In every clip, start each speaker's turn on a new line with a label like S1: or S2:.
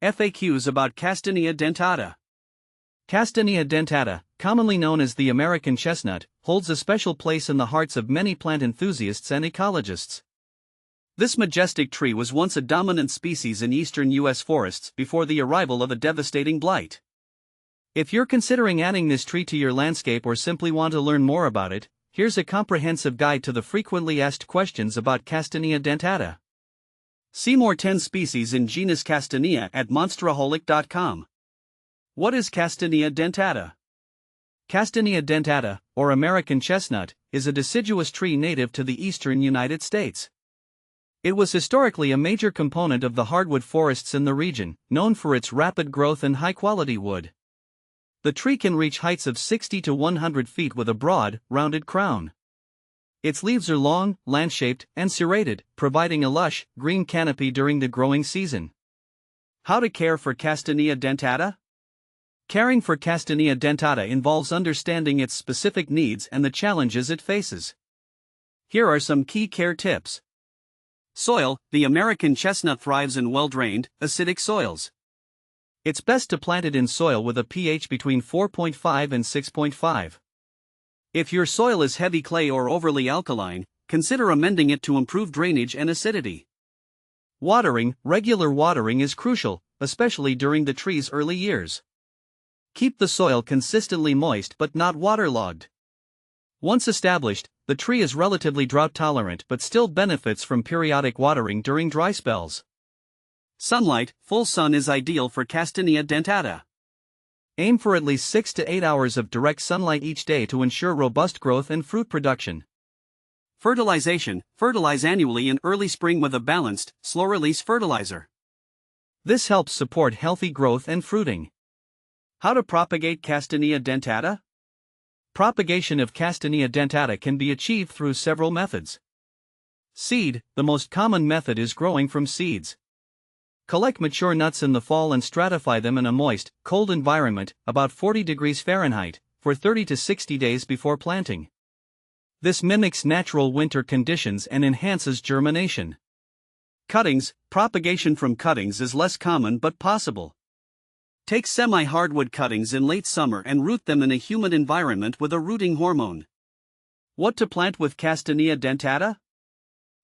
S1: FAQs about Castanea dentata.
S2: Castanea dentata, commonly known as the American chestnut, holds a special place in the hearts of many plant enthusiasts and ecologists.
S1: This majestic tree was once a dominant species in eastern U.S. forests before the arrival of a devastating blight.
S2: If you're considering adding this tree to your landscape or simply want to learn more about it, here's a comprehensive guide to the frequently asked questions about Castanea dentata.
S1: See more 10 species in genus Castanea at monsteraholic.com. What is Castanea dentata?
S2: Castanea dentata, or American chestnut, is a deciduous tree native to the eastern United States. It was historically a major component of the hardwood forests in the region, known for its rapid growth and high-quality wood. The tree can reach heights of 60 to 100 feet with a broad, rounded crown. Its leaves are long, lance-shaped, and serrated, providing a lush, green canopy during the growing season.
S1: How to care for Castanea dentata?
S2: Caring for Castanea dentata involves understanding its specific needs and the challenges it faces.
S1: Here are some key care tips. Soil: the American chestnut thrives in well-drained, acidic soils.
S2: It's best to plant it in soil with a pH between 4.5 and 6.5.
S1: If your soil is heavy clay or overly alkaline, consider amending it to improve drainage and acidity.
S2: Watering: regular watering is crucial, especially during the tree's early years. Keep the soil consistently moist but not waterlogged. Once established, the tree is relatively drought-tolerant but still benefits from periodic watering during dry spells.
S1: Sunlight: full sun is ideal for Castanea dentata.
S2: Aim for at least 6 to 8 hours of direct sunlight each day to ensure robust growth and fruit production.
S1: Fertilization: fertilize annually in early spring with a balanced, slow-release fertilizer.
S2: This helps support healthy growth and fruiting.
S1: How to propagate Castanea dentata?
S2: Propagation of Castanea dentata can be achieved through several methods. Seed: the most common method is growing from seeds. Collect mature nuts in the fall and stratify them in a moist, cold environment, about 40 degrees Fahrenheit, for 30 to 60 days before planting. This mimics natural winter conditions and enhances germination.
S1: Cuttings: propagation from cuttings is less common but possible. Take semi-hardwood cuttings in late summer and root them in a humid environment with a rooting hormone. What to plant with Castanea dentata?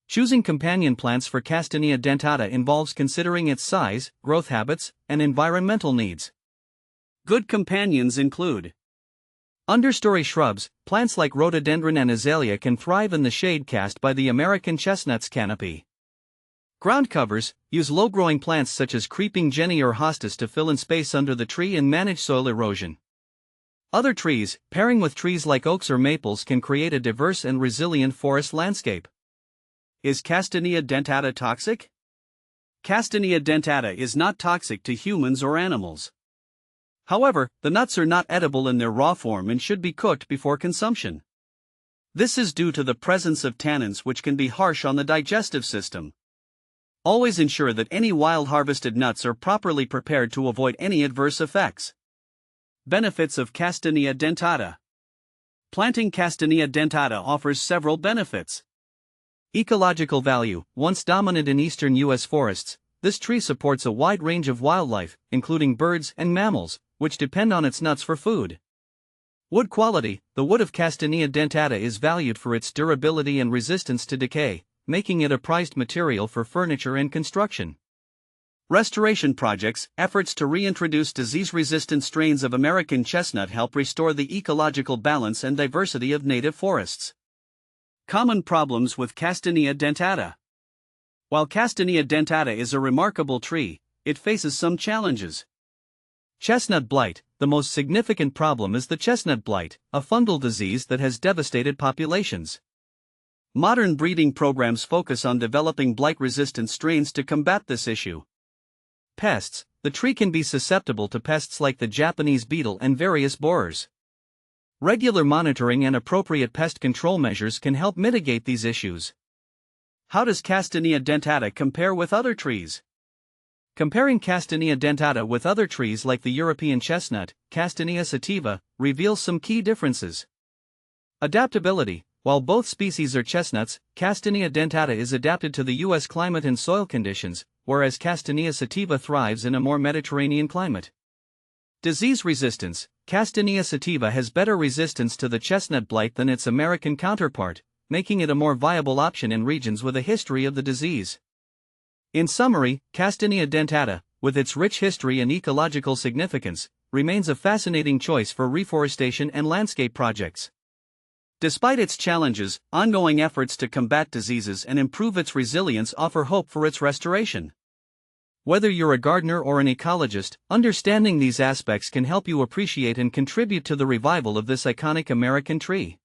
S2: Choosing companion plants for Castanea dentata involves considering its size, growth habits, and environmental needs.
S1: Good companions include
S2: understory shrubs. Plants like rhododendron and azalea can thrive in the shade cast by the American chestnut's canopy. Ground covers: use low-growing plants such as creeping jenny or hostas to fill in space under the tree and manage soil erosion. Other trees: pairing with trees like oaks or maples can create a diverse and resilient forest landscape.
S1: Is Castanea dentata toxic? Castanea dentata is not toxic to humans or animals. However, the nuts are not edible in their raw form and should be cooked before consumption. This is due to the presence of tannins which can be harsh on the digestive system. Always ensure that any wild harvested nuts are properly prepared to avoid any adverse effects. Benefits of Castanea dentata. Planting Castanea dentata offers several benefits.
S2: Ecological value: once dominant in eastern U.S. forests, this tree supports a wide range of wildlife, including birds and mammals, which depend on its nuts for food. Wood quality: the wood of Castanea dentata is valued for its durability and resistance to decay, making it a prized material for furniture and construction.
S1: Restoration projects: efforts to reintroduce disease-resistant strains of American chestnut help restore the ecological balance and diversity of native forests. Common problems with Castanea dentata. While Castanea dentata is a remarkable tree, it faces some challenges.
S2: Chestnut blight: the most significant problem is the chestnut blight, a fungal disease that has devastated populations.
S1: Modern breeding programs focus on developing blight-resistant strains to combat this issue.
S2: Pests: the tree can be susceptible to pests like the Japanese beetle and various borers. Regular monitoring and appropriate pest control measures can help mitigate these issues.
S1: How does Castanea dentata compare with other trees?
S2: Comparing Castanea dentata with other trees like the European chestnut, Castanea sativa, reveals some key differences. Adaptability: While both species are chestnuts, Castanea dentata is adapted to the U.S. climate and soil conditions, whereas Castanea sativa thrives in a more Mediterranean climate. Disease resistance: Castanea sativa has better resistance to the chestnut blight than its American counterpart, making it a more viable option in regions with a history of the disease. In summary, Castanea dentata, with its rich history and ecological significance, remains a fascinating choice for reforestation and landscape projects. Despite its challenges, ongoing efforts to combat diseases and improve its resilience offer hope for its restoration. Whether you're a gardener or an ecologist, understanding these aspects can help you appreciate and contribute to the revival of this iconic American tree.